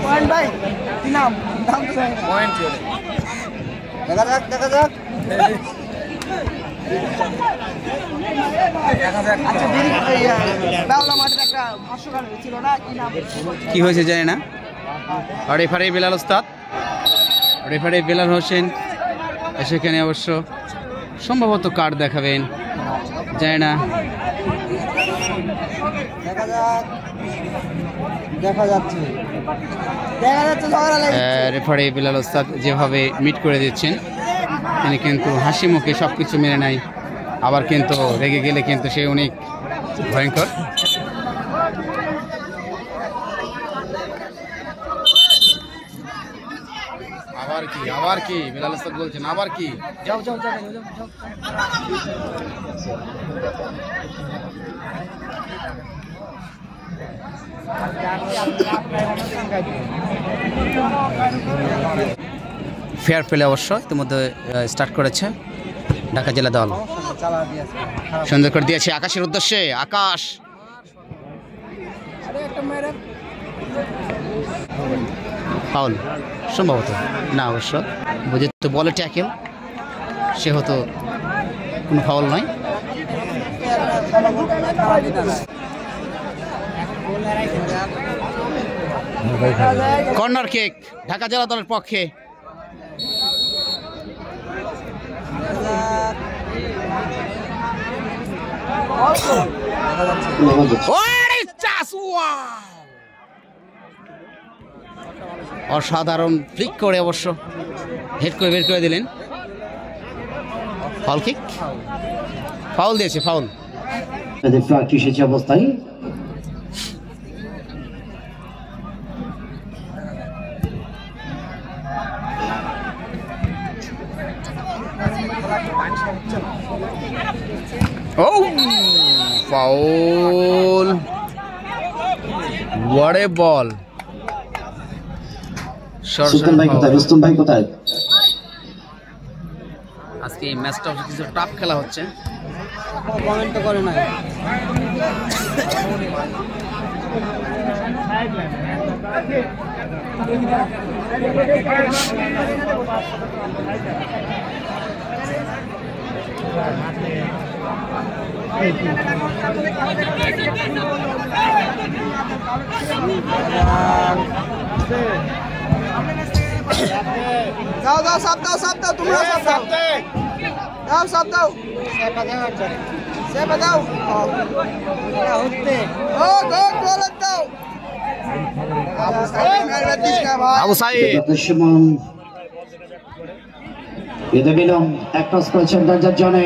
Point ভাই কি নাম নাম তো পয়েন্ট দেখা যাক আচ্ছা বাউলা মাঠে একটা ভাষ্যকার ছিল না কি নাম কি হয়েছে জানি না রেফারি বেলাল ওস্তাদ রেফারি বেলাল হোসেন সেখানে অবশ্য সম্ভবত কার্ড দেখাবেন জানি না দেখা যাচ্ছে রেফারি বেলাল ওস্তাদ যেভাবে মিট করে দিচ্ছেন তিনি কিন্তু হাসি মুখে সব কিছু মেনে নেয় আবার কিন্তু রেগে গেলে কিন্তু সে অনেক ভয়ঙ্কর আবার কি বেলাল ওস্তাদ বলছেন আবার কি যাও ফেয়ার প্লে অবশ্য ইতিমধ্যে স্টার্ট করেছে ঢাকা জেলা দল সুন্দর করে দিয়েছে আকাশের উদ্দেশ্যে আকাশ ফাউল সম্ভবত না অবশ্য বুঝে তো বলে ট্যাকেল সে হতো কোনো ফাউল নয় কর্নার কিক ঢাকা জেলা দলের পক্ষে অসাধারণ ফ্লিক করে অবশ্য হেড করে বের করে দিলেন ফাউল কিক ফাউল দিয়েছে ফাউল এসেছে অবস্থায় Oh, foul! What a ball! সুলতান ভাই কোথায় রুস্তম ভাই কোথায় আজকে এই ম্যাচটা কিছু টাফ খেলা হচ্ছে কমেন্ট তো করে না দাও সাপ দাও তোমরা সাপ দাও সেবা দাও ও গোল দাও আবু সাইদ বিলম এক ক্রস করেছেন দরজার জনে